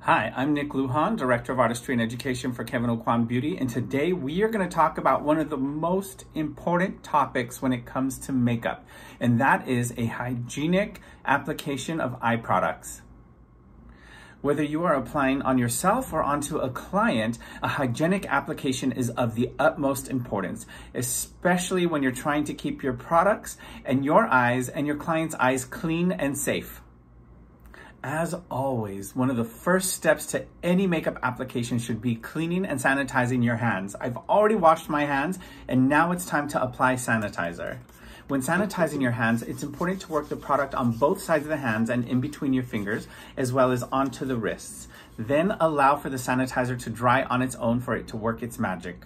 Hi, I'm Nick Lujan, Director of Artistry and Education for Kevyn Aucoin Beauty, and today we are going to talk about one of the most important topics when it comes to makeup, and that is a hygienic application of eye products. Whether you are applying on yourself or onto a client, a hygienic application is of the utmost importance, especially when you're trying to keep your products and your eyes and your client's eyes clean and safe. As always, one of the first steps to any makeup application should be cleaning and sanitizing your hands. I've already washed my hands and now it's time to apply sanitizer. When sanitizing your hands, it's important to work the product on both sides of the hands and in between your fingers, as well as onto the wrists. Then allow for the sanitizer to dry on its own for it to work its magic.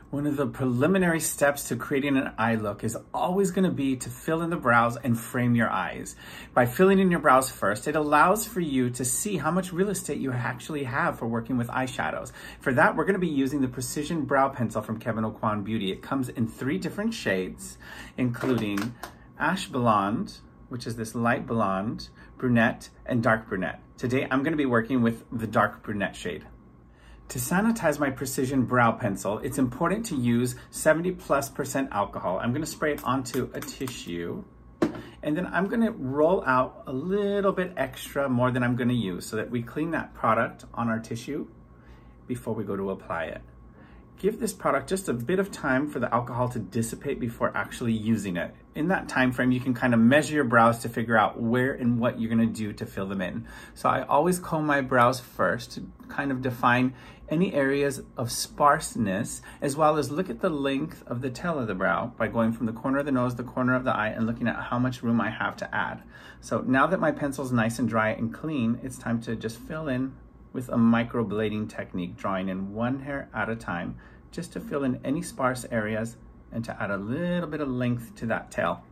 One of the preliminary steps to creating an eye look is always going to be to fill in the brows and frame your eyes. By filling in your brows first, it allows for you to see how much real estate you actually have for working with eyeshadows. For that, we're going to be using the Precision Brow Pencil from Kevyn Aucoin Beauty. It comes in 3 different shades, including Ash Blonde, which is this light blonde, brunette, and dark brunette. Today, I'm going to be working with the dark brunette shade. To sanitize my Precision Brow Pencil, it's important to use 70+% alcohol. I'm going to spray it onto a tissue, and then I'm going to roll out a little bit extra more than I'm going to use so that we clean that product on our tissue before we go to apply it. Give this product just a bit of time for the alcohol to dissipate before actually using it. In that time frame, you can kind of measure your brows to figure out where and what you're going to do to fill them in. So I always comb my brows first to kind of define any areas of sparseness, as well as look at the length of the tail of the brow by going from the corner of the nose, the corner of the eye, and looking at how much room I have to add. So now that my pencil's nice and dry and clean, it's time to just fill in with a microblading technique, drawing in 1 hair at a time, just to fill in any sparse areas and to add a little bit of length to that tail.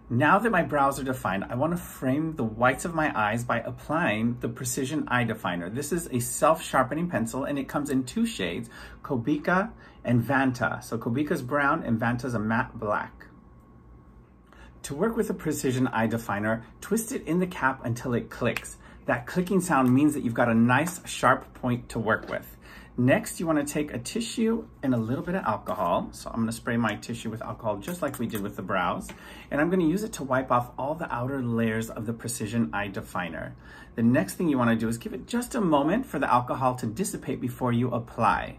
Now that my brows are defined, I want to frame the whites of my eyes by applying the Precision Eye Definer. This is a self-sharpening pencil and it comes in 2 shades, KOBICHA and VANTA. So KOBICHA's brown and VANTA's a matte black. To work with a Precision Eye Definer, twist it in the cap until it clicks. That clicking sound means that you've got a nice sharp point to work with. Next, you want to take a tissue and a little bit of alcohol. So I'm going to spray my tissue with alcohol just like we did with the brows. And I'm going to use it to wipe off all the outer layers of the Precision Eye Definer. The next thing you want to do is give it just a moment for the alcohol to dissipate before you apply.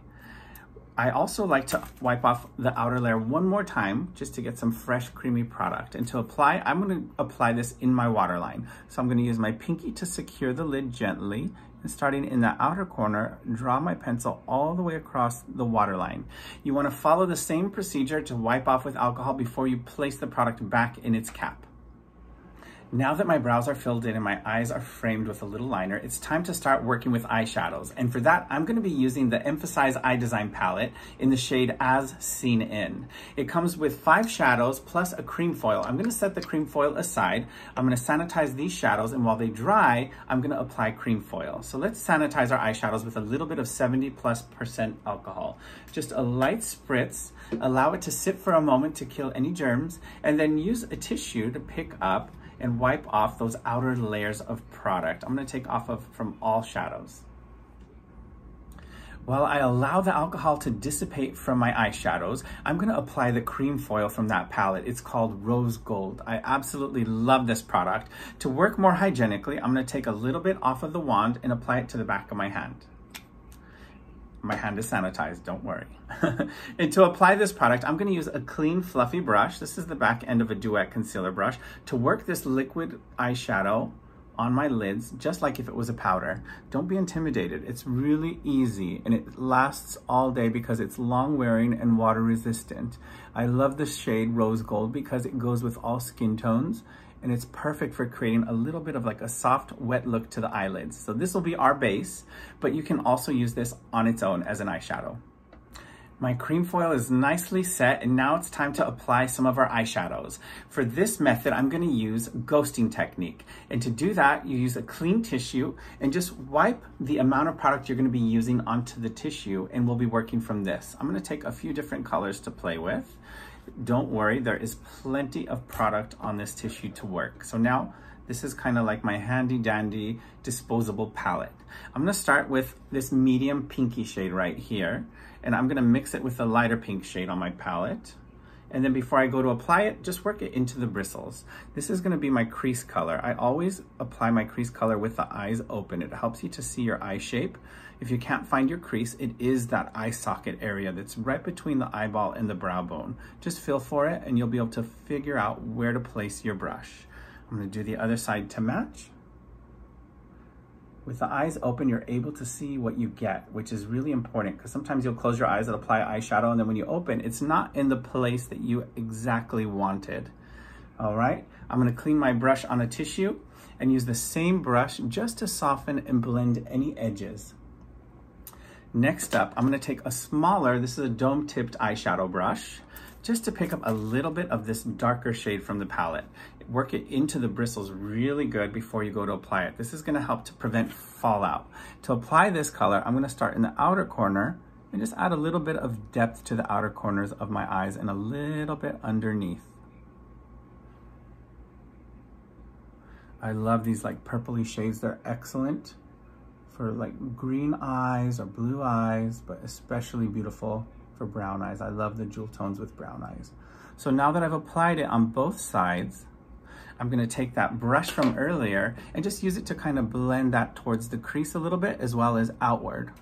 I also like to wipe off the outer layer one more time just to get some fresh, creamy product. And to apply, I'm going to apply this in my waterline. So I'm going to use my pinky to secure the lid gently. And starting in the outer corner, draw my pencil all the way across the waterline. You want to follow the same procedure to wipe off with alcohol before you place the product back in its cap. Now that my brows are filled in and my eyes are framed with a little liner, it's time to start working with eyeshadows. And for that, I'm going to be using the Emphasize Eye Design palette in the shade As Seen In. It comes with 5 shadows plus a cream foil. I'm going to set the cream foil aside. I'm going to sanitize these shadows, and while they dry, I'm going to apply cream foil. So let's sanitize our eyeshadows with a little bit of 70+% alcohol. Just a light spritz, allow it to sit for a moment to kill any germs, and then use a tissue to pick up and wipe off those outer layers of product. I'm going to take off from all shadows. While I allow the alcohol to dissipate from my eyeshadows, I'm going to apply the cream foil from that palette. It's called Rose Gold. I absolutely love this product. To work more hygienically, I'm going to take a little bit off of the wand and apply it to the back of my hand. My hand is sanitized, don't worry. And to apply this product, I'm going to use a clean, fluffy brush. This is the back end of a DUET concealer brush to work this liquid eyeshadow on my lids, just like if it was a powder. Don't be intimidated. It's really easy and it lasts all day because it's long wearing and water resistant. I love the shade Rose Gold because it goes with all skin tones and it's perfect for creating a little bit of like a soft, wet look to the eyelids. So this will be our base, but you can also use this on its own as an eyeshadow. My cream foil is nicely set, and now it's time to apply some of our eyeshadows. For this method, I'm going to use ghosting technique. And to do that, you use a clean tissue and just wipe the amount of product you're going to be using onto the tissue, and we'll be working from this. I'm going to take a few different colors to play with. don't worry, there is plenty of product on this tissue to work. So now this is kind of like my handy dandy disposable palette. I'm gonna start with this medium pinky shade right here, and I'm gonna mix it with a lighter pink shade on my palette. And then before I go to apply it, just work it into the bristles. This is gonna be my crease color. I always apply my crease color with the eyes open. It helps you to see your eye shape. If you can't find your crease, it is that eye socket area that's right between the eyeball and the brow bone. Just feel for it and you'll be able to figure out where to place your brush. I'm gonna do the other side to match. With the eyes open, you're able to see what you get, which is really important because sometimes you'll close your eyes and apply eyeshadow, and then when you open, it's not in the place that you exactly wanted. All right, I'm gonna clean my brush on a tissue and use the same brush just to soften and blend any edges. Next up, I'm gonna take a smaller, this is a dome-tipped eyeshadow brush, just to pick up a little bit of this darker shade from the palette. Work it into the bristles really good before you go to apply it. This is gonna help to prevent fallout. To apply this color, I'm gonna start in the outer corner and just add a little bit of depth to the outer corners of my eyes and a little bit underneath. I love these like purpley shades. They're excellent for like green eyes or blue eyes, but especially beautiful for brown eyes. I love the jewel tones with brown eyes. So now that I've applied it on both sides, I'm gonna take that brush from earlier and just use it to kind of blend that towards the crease a little bit as well as outward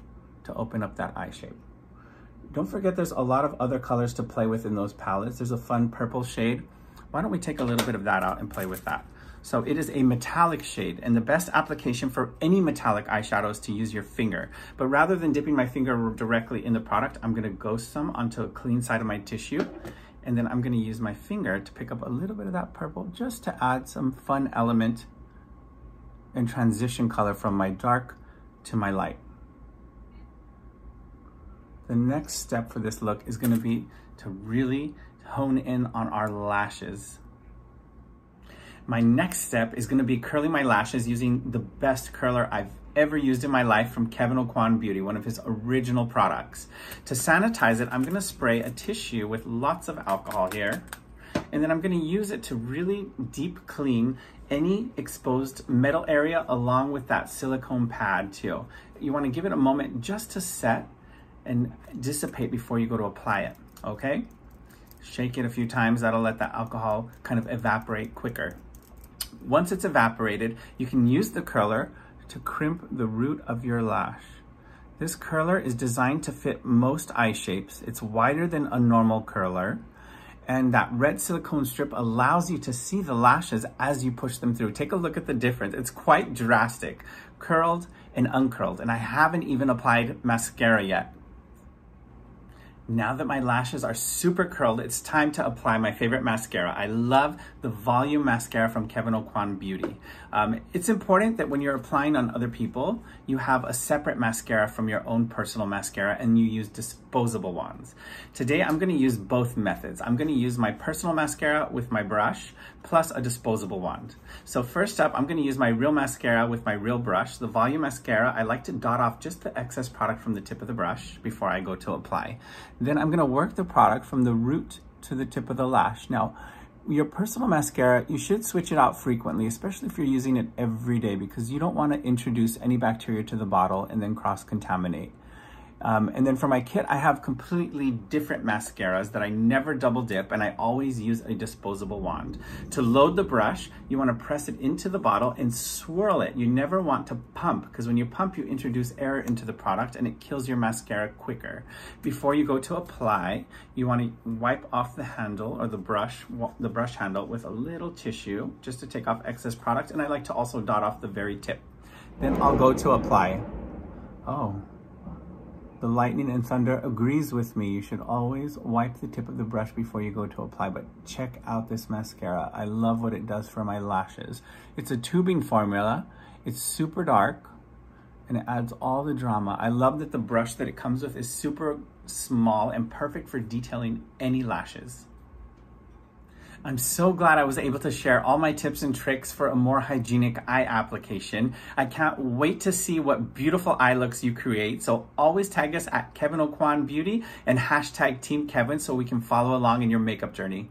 to open up that eye shape. Don't forget there's a lot of other colors to play with in those palettes. There's a fun purple shade. Why don't we take a little bit of that out and play with that? So it is a metallic shade, and the best application for any metallic eyeshadow is to use your finger. But rather than dipping my finger directly in the product, I'm gonna ghost some onto a clean side of my tissue, and then I'm gonna use my finger to pick up a little bit of that purple just to add some fun element and transition color from my dark to my light. The next step for this look is gonna be to really hone in on our lashes. My next step is gonna be curling my lashes using the best curler I've ever used in my life from Kevyn Aucoin Beauty, one of his original products. To sanitize it, I'm gonna spray a tissue with lots of alcohol here, and then I'm gonna use it to really deep clean any exposed metal area along with that silicone pad too. You wanna give it a moment just to set and dissipate before you go to apply it, okay? Shake it a few times, that'll let the alcohol kind of evaporate quicker. Once it's evaporated, you can use the curler to crimp the root of your lash. This curler is designed to fit most eye shapes. It's wider than a normal curler, and that red silicone strip allows you to see the lashes as you push them through. Take a look at the difference. It's quite drastic, curled and uncurled, and I haven't even applied mascara yet. Now that my lashes are super curled, it's time to apply my favorite mascara. I love the Volume Mascara from Kevyn Aucoin Beauty. It's important that when you're applying on other people, you have a separate mascara from your own personal mascara and you use disposable ones. Today, I'm gonna use both methods. I'm gonna use my personal mascara with my brush, plus a disposable wand. So first up, I'm gonna use my real mascara with my real brush. The Volume Mascara, I like to dot off just the excess product from the tip of the brush before I go to apply. Then I'm gonna work the product from the root to the tip of the lash. Now, your personal mascara, you should switch it out frequently, especially if you're using it every day, because you don't wanna introduce any bacteria to the bottle and then cross-contaminate. And then for my kit, I have completely different mascaras that I never double dip, and I always use a disposable wand. To load the brush, you want to press it into the bottle and swirl it. You never want to pump, because when you pump, you introduce air into the product and it kills your mascara quicker. Before you go to apply, you want to wipe off the handle or the brush handle with a little tissue just to take off excess product, and I like to also dot off the very tip. Then I'll go to apply. Oh. The lightning and thunder agrees with me. You should always wipe the tip of the brush before you go to apply, but check out this mascara. I love what it does for my lashes. It's a tubing formula. It's super dark and it adds all the drama. I love that the brush that it comes with is super small and perfect for detailing any lashes. I'm so glad I was able to share all my tips and tricks for a more hygienic eye application. I can't wait to see what beautiful eye looks you create. So always tag us at Kevyn Aucoin Beauty and hashtag Team Kevyn so we can follow along in your makeup journey.